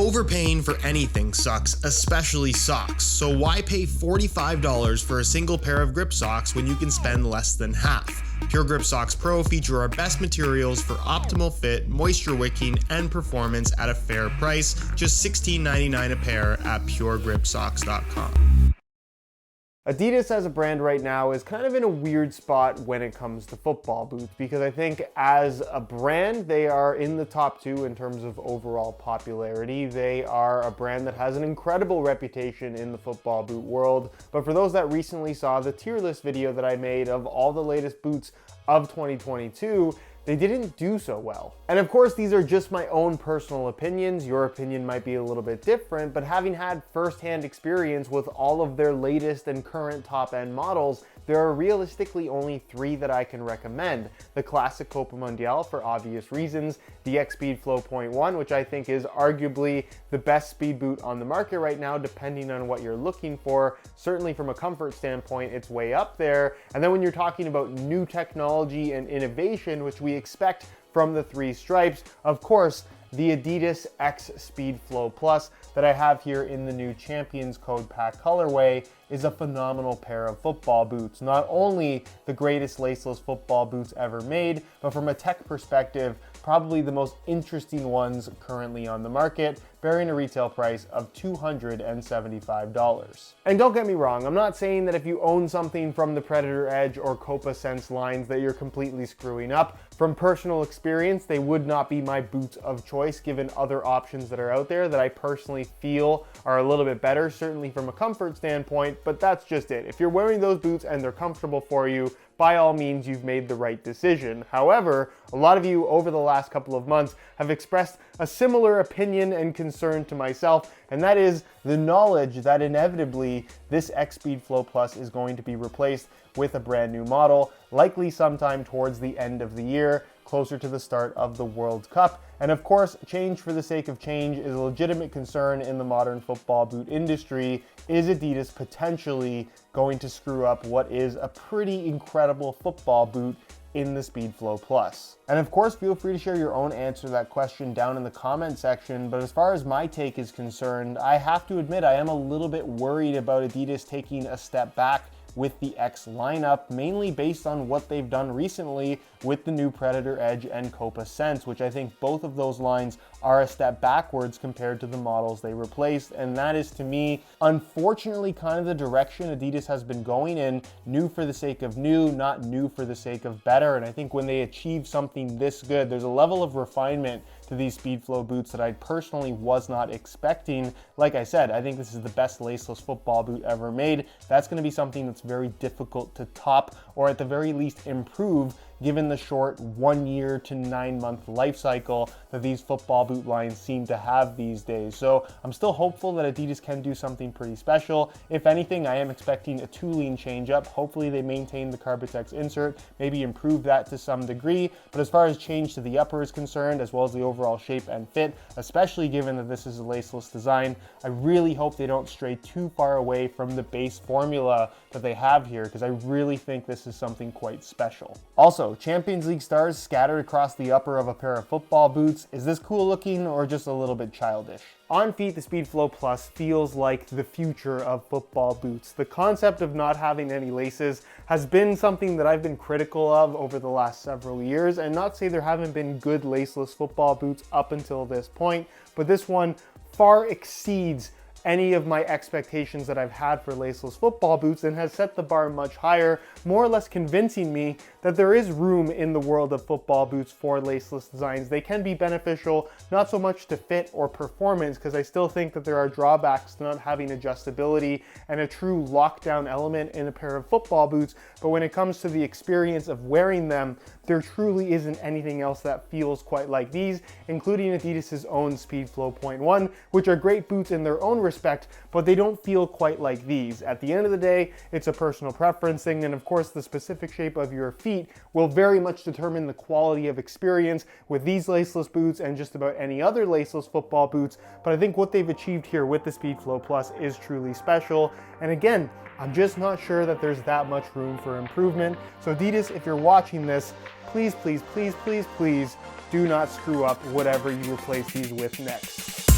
Overpaying for anything sucks, especially socks, so why pay $45 for a single pair of grip socks when you can spend less than half? Pure Grip Socks Pro feature our best materials for optimal fit, moisture wicking, and performance at a fair price, just $16.99 a pair at puregripsocks.com. Adidas as a brand right now is kind of in a weird spot when it comes to football boots, because I think as a brand, they are in the top 2 in terms of overall popularity. They are a brand that has an incredible reputation in the football boot world. But for those that recently saw the tier list video that I made of all the latest boots of 2022, they didn't do so well. And of course, these are just my own personal opinions. Your opinion might be a little bit different, but having had firsthand experience with all of their latest and current top-end models, there are realistically only 3 that I can recommend. The classic Copa Mundial for obvious reasons, the X Speedflow 0.1, which I think is arguably the best speed boot on the market right now, depending on what you're looking for. Certainly from a comfort standpoint, it's way up there. And then when you're talking about new technology and innovation, which we expect from the 3 stripes, of course, the Adidas X Speedflow Plus that I have here in the new Champions Code Pack colorway is a phenomenal pair of football boots. Not only the greatest laceless football boots ever made, but from a tech perspective, probably the most interesting ones currently on the market, bearing a retail price of $275. And don't get me wrong, I'm not saying that if you own something from the Predator Edge or Copa Sense lines that you're completely screwing up. From personal experience, they would not be my boots of choice given other options that are out there that I personally feel are a little bit better, certainly from a comfort standpoint, but that's just it. If you're wearing those boots and they're comfortable for you, by all means, you've made the right decision. However, a lot of you over the last couple of months have expressed a similar opinion and concern to myself, and that is the knowledge that inevitably this X Speedflow Plus is going to be replaced with a brand new model, likely sometime towards the end of the year, closer to the start of the World Cup. And of course, change for the sake of change is a legitimate concern in the modern football boot industry. Is Adidas potentially going to screw up what is a pretty incredible football boot in the Speedflow Plus? And of course, feel free to share your own answer to that question down in the comment section. But as far as my take is concerned, I have to admit I am a little bit worried about Adidas taking a step back with the X lineup, mainly based on what they've done recently with the new Predator Edge and Copa Sense, which I think both of those lines are a step backwards compared to the models they replaced. And that is, to me, unfortunately kind of the direction Adidas has been going in. New for the sake of new, not new for the sake of better. And I think when they achieve something this good, there's a level of refinement to these Speedflow boots that I personally was not expecting. Like I said, I think this is the best laceless football boot ever made. That's going to be something that's very difficult to top, or at the very least improve, given the short 1 year to 9 month life cycle that these football boot lines seem to have these days. So I'm still hopeful that Adidas can do something pretty special. If anything, I am expecting a tooling change up. Hopefully they maintain the Carbitex insert, maybe improve that to some degree. But as far as change to the upper is concerned, as well as the overall shape and fit, especially given that this is a laceless design, I really hope they don't stray too far away from the base formula that they have here, because I really think this is something quite special. Also, Champions League stars scattered across the upper of a pair of football boots. Is this cool looking or just a little bit childish? On feet, the Speedflow Plus feels like the future of football boots. The concept of not having any laces has been something that I've been critical of over the last several years, and not say there haven't been good laceless football boots up until this point, but this one far exceeds any of my expectations that I've had for laceless football boots and has set the bar much higher, more or less convincing me that there is room in the world of football boots for laceless designs. They can be beneficial, not so much to fit or performance, because I still think that there are drawbacks to not having adjustability and a true lockdown element in a pair of football boots. But when it comes to the experience of wearing them, there truly isn't anything else that feels quite like these, including Adidas's own Speedflow 0.1, which are great boots in their own respect, but they don't feel quite like these. At the end of the day, it's a personal preference thing, and of course the specific shape of your feet will very much determine the quality of experience with these laceless boots and just about any other laceless football boots. But I think what they've achieved here with the Speedflow Plus is truly special. And again, I'm just not sure that there's that much room for improvement. So Adidas, if you're watching this, please, please, please, please, please do not screw up whatever you replace these with next.